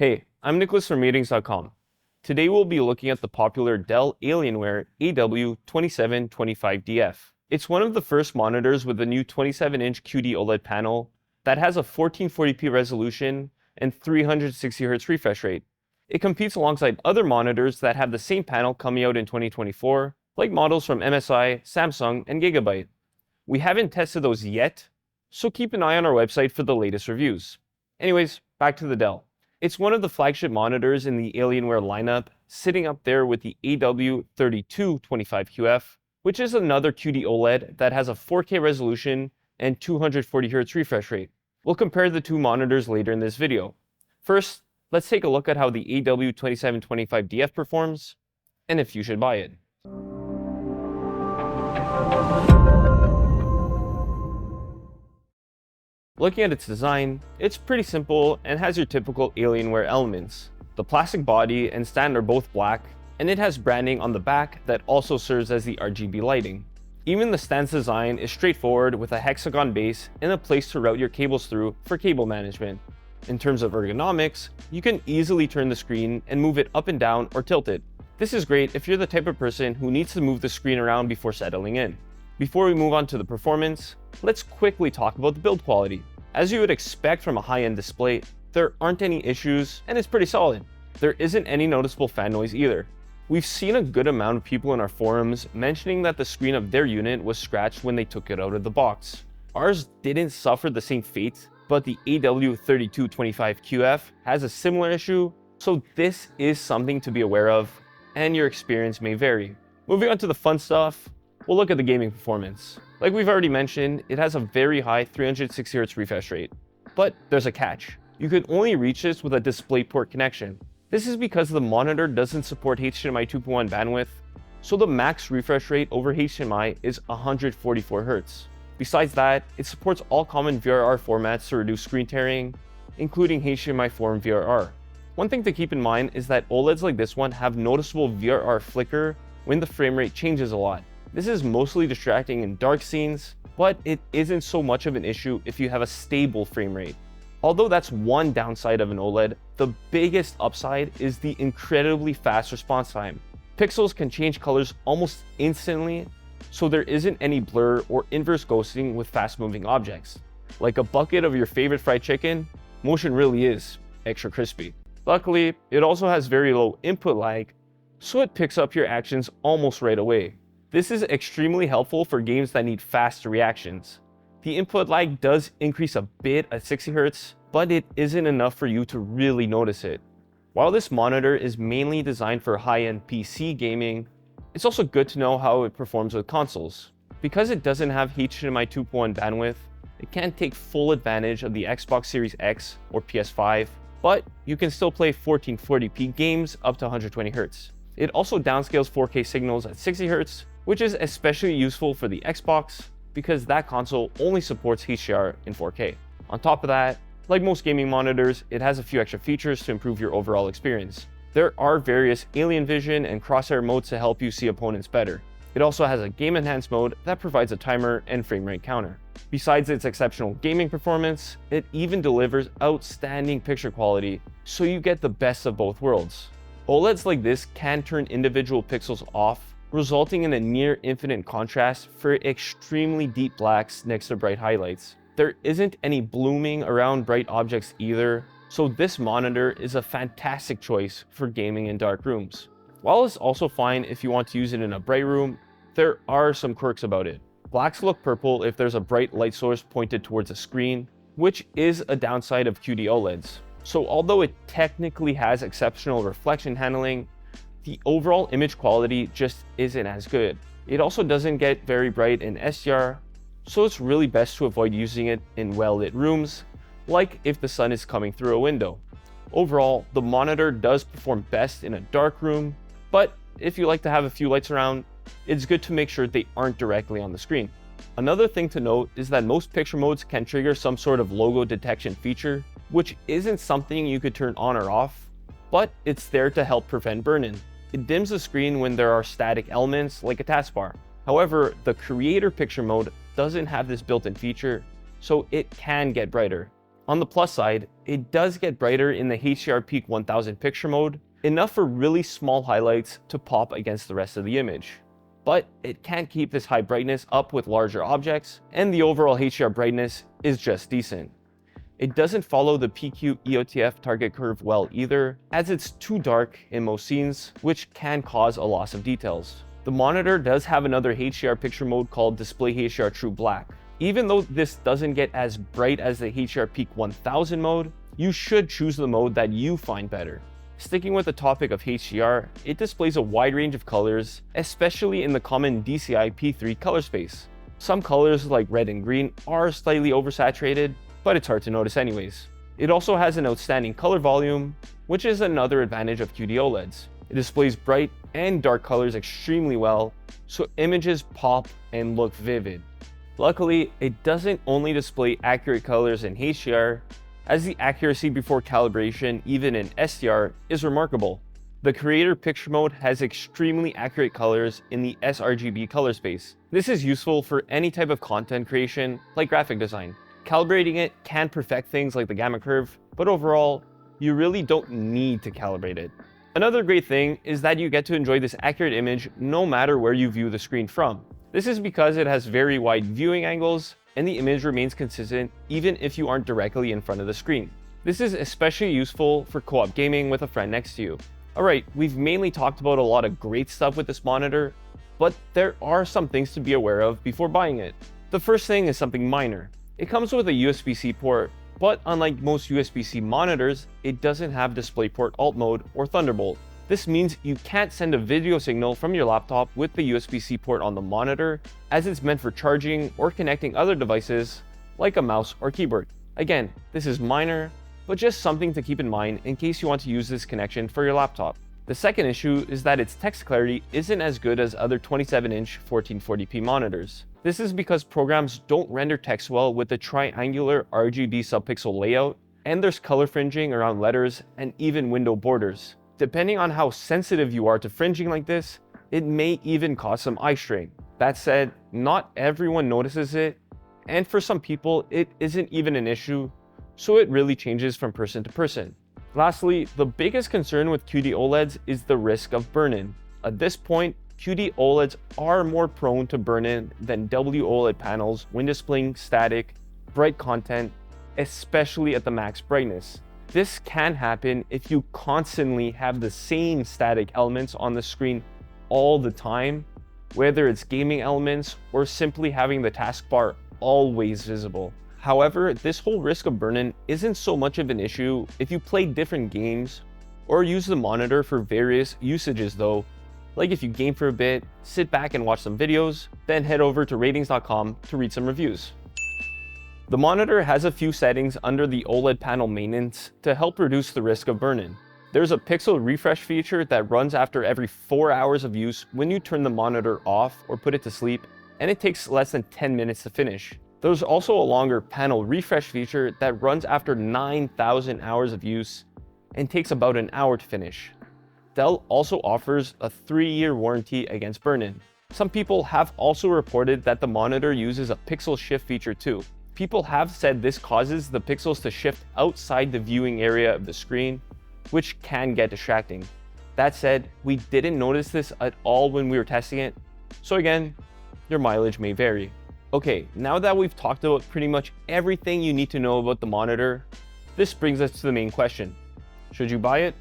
Hey, I'm Nicholas from Rtings.com. Today we'll be looking at the popular Dell Alienware AW2725DF. It's one of the first monitors with a new 27-inch QD-OLED panel that has a 1440p resolution and 360Hz refresh rate. It competes alongside other monitors that have the same panel coming out in 2024, like models from MSI, Samsung, and Gigabyte. We haven't tested those yet, so keep an eye on our website for the latest reviews. Anyways, back to the Dell. It's one of the flagship monitors in the Alienware lineup, sitting up there with the AW3225QF, which is another QD-OLED that has a 4K resolution and 240Hz refresh rate. We'll compare the two monitors later in this video. First, let's take a look at how the AW2725DF performs, and if you should buy it. Looking at its design, it's pretty simple and has your typical Alienware elements. The plastic body and stand are both black, and it has branding on the back that also serves as the RGB lighting. Even the stand's design is straightforward with a hexagon base and a place to route your cables through for cable management. In terms of ergonomics, you can easily turn the screen and move it up and down or tilt it. This is great if you're the type of person who needs to move the screen around before settling in. Before we move on to the performance, let's quickly talk about the build quality. As you would expect from a high-end display, there aren't any issues and it's pretty solid. There isn't any noticeable fan noise either. We've seen a good amount of people in our forums mentioning that the screen of their unit was scratched when they took it out of the box. Ours didn't suffer the same fate, but the AW3225QF has a similar issue, so this is something to be aware of, and your experience may vary. Moving on to the fun stuff, we'll look at the gaming performance. Like we've already mentioned, it has a very high 360Hz refresh rate. But there's a catch. You can only reach this with a DisplayPort connection. This is because the monitor doesn't support HDMI 2.1 bandwidth, so the max refresh rate over HDMI is 144 Hz. Besides that, it supports all common VRR formats to reduce screen tearing, including HDMI 4 and VRR. One thing to keep in mind is that OLEDs like this one have noticeable VRR flicker when the frame rate changes a lot. This is mostly distracting in dark scenes, but it isn't so much of an issue if you have a stable frame rate. Although that's one downside of an OLED, the biggest upside is the incredibly fast response time. Pixels can change colors almost instantly, so there isn't any blur or inverse ghosting with fast-moving objects. Like a bucket of your favorite fried chicken, motion really is extra crispy. Luckily, it also has very low input lag, so it picks up your actions almost right away. This is extremely helpful for games that need fast reactions. The input lag does increase a bit at 60 Hz, but it isn't enough for you to really notice it. While this monitor is mainly designed for high-end PC gaming, it's also good to know how it performs with consoles. Because it doesn't have HDMI 2.1 bandwidth, it can't take full advantage of the Xbox Series X or PS5, but you can still play 1440p games up to 120 Hz. It also downscales 4K signals at 60 Hz, which is especially useful for the Xbox because that console only supports HDR in 4K. On top of that, like most gaming monitors, it has a few extra features to improve your overall experience. There are various alien vision and crosshair modes to help you see opponents better. It also has a game enhanced mode that provides a timer and frame rate counter. Besides its exceptional gaming performance, it even delivers outstanding picture quality, so you get the best of both worlds. OLEDs like this can turn individual pixels off, resulting in a near infinite contrast for extremely deep blacks next to bright highlights. There isn't any blooming around bright objects either, so this monitor is a fantastic choice for gaming in dark rooms. While it's also fine if you want to use it in a bright room, there are some quirks about it. Blacks look purple if there's a bright light source pointed towards a screen, which is a downside of QD-OLEDs. So although it technically has exceptional reflection handling, the overall image quality just isn't as good. It also doesn't get very bright in SDR, so it's really best to avoid using it in well-lit rooms, like if the sun is coming through a window. Overall, the monitor does perform best in a dark room, but if you like to have a few lights around, it's good to make sure they aren't directly on the screen. Another thing to note is that most picture modes can trigger some sort of logo detection feature, which isn't something you could turn on or off, but it's there to help prevent burn-in. It dims the screen when there are static elements like a taskbar. However, the creator picture mode doesn't have this built-in feature, so it can get brighter. On the plus side, it does get brighter in the HDR Peak 1000 picture mode, enough for really small highlights to pop against the rest of the image. But it can't keep this high brightness up with larger objects, and the overall HDR brightness is just decent. It doesn't follow the PQ EOTF target curve well either, as it's too dark in most scenes, which can cause a loss of details. The monitor does have another HDR picture mode called Display HDR True Black. Even though this doesn't get as bright as the HDR Peak 1000 mode, you should choose the mode that you find better. Sticking with the topic of HDR, it displays a wide range of colors, especially in the common DCI P3 color space. Some colors like red and green are slightly oversaturated, but it's hard to notice anyways. It also has an outstanding color volume, which is another advantage of QD-OLEDs. It displays bright and dark colors extremely well, so images pop and look vivid. Luckily, it doesn't only display accurate colors in HDR, as the accuracy before calibration, even in SDR, is remarkable. The Creator Picture Mode has extremely accurate colors in the sRGB color space. This is useful for any type of content creation, like graphic design. Calibrating it can perfect things like the gamma curve, but overall, you really don't need to calibrate it. Another great thing is that you get to enjoy this accurate image no matter where you view the screen from. This is because it has very wide viewing angles, and the image remains consistent even if you aren't directly in front of the screen. This is especially useful for co-op gaming with a friend next to you. Alright, we've mainly talked about a lot of great stuff with this monitor, but there are some things to be aware of before buying it. The first thing is something minor. It comes with a USB-C port, but unlike most USB-C monitors, it doesn't have DisplayPort Alt Mode or Thunderbolt. This means you can't send a video signal from your laptop with the USB-C port on the monitor, as it's meant for charging or connecting other devices like a mouse or keyboard. Again, this is minor, but just something to keep in mind in case you want to use this connection for your laptop. The second issue is that its text clarity isn't as good as other 27-inch 1440p monitors. This is because programs don't render text well with the triangular RGB subpixel layout, and there's color fringing around letters and even window borders. Depending on how sensitive you are to fringing like this, it may even cause some eye strain. That said, not everyone notices it, and for some people, it isn't even an issue, so it really changes from person to person. Lastly, the biggest concern with QD-OLEDs is the risk of burn-in. At this point, QD-OLEDs are more prone to burn-in than WOLED panels when displaying static, bright content, especially at the max brightness. This can happen if you constantly have the same static elements on the screen all the time, whether it's gaming elements or simply having the taskbar always visible. However, this whole risk of burn-in isn't so much of an issue if you play different games or use the monitor for various usages though, like if you game for a bit, sit back and watch some videos, then head over to Rtings.com to read some reviews. The monitor has a few settings under the OLED panel maintenance to help reduce the risk of burn-in. There's a pixel refresh feature that runs after every 4 hours of use when you turn the monitor off or put it to sleep, and it takes less than 10 minutes to finish. There's also a longer panel refresh feature that runs after 9,000 hours of use and takes about an hour to finish. Dell also offers a 3-year warranty against burn-in. Some people have also reported that the monitor uses a pixel shift feature too. People have said this causes the pixels to shift outside the viewing area of the screen, which can get distracting. That said, we didn't notice this at all when we were testing it, so again, your mileage may vary. Okay, now that we've talked about pretty much everything you need to know about the monitor, this brings us to the main question. Should you buy it?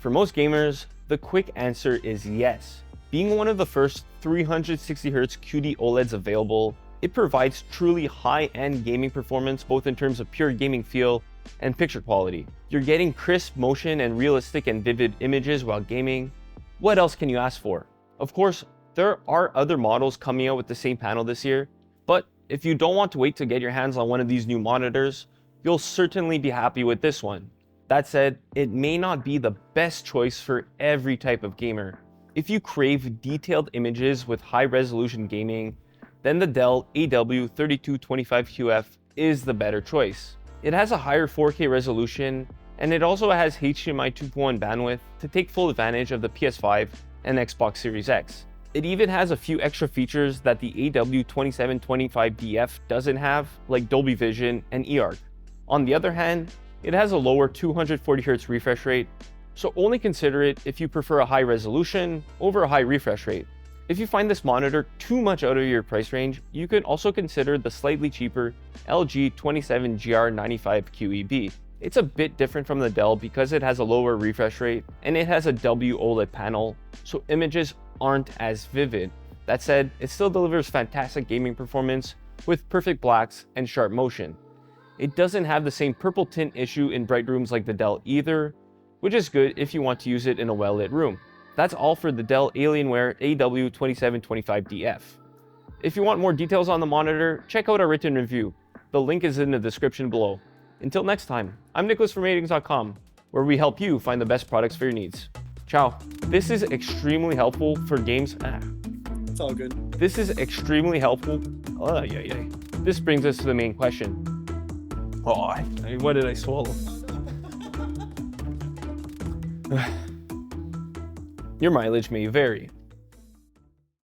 For most gamers, the quick answer is yes. Being one of the first 360Hz QD-OLEDs available, it provides truly high-end gaming performance both in terms of pure gaming feel and picture quality. You're getting crisp motion and realistic and vivid images while gaming. What else can you ask for? Of course, there are other models coming out with the same panel this year, but if you don't want to wait to get your hands on one of these new monitors, you'll certainly be happy with this one. That said, it may not be the best choice for every type of gamer. If you crave detailed images with high-resolution gaming, then the Dell AW2725DF is the better choice. It has a higher 4K resolution, and it also has HDMI 2.1 bandwidth to take full advantage of the PS5 and Xbox Series X. It even has a few extra features that the AW2725DF doesn't have, like Dolby Vision and eARC. On the other hand, it has a lower 240Hz refresh rate, so only consider it if you prefer a high resolution over a high refresh rate. If you find this monitor too much out of your price range, you could also consider the slightly cheaper LG 27GR95 QEB. It's a bit different from the Dell because it has a lower refresh rate and it has a WOLED panel, so images aren't as vivid. That said, it still delivers fantastic gaming performance with perfect blacks and sharp motion. It doesn't have the same purple tint issue in bright rooms like the Dell either, which is good if you want to use it in a well-lit room. That's all for the Dell Alienware AW2725DF. If you want more details on the monitor, check out our written review. The link is in the description below. Until next time, I'm Nicholas from Rtings.com, where we help you find the best products for your needs. Ciao. This is extremely helpful for games. It's all good. This is extremely helpful. This brings us to the main question. What did I swallow? Your mileage may vary.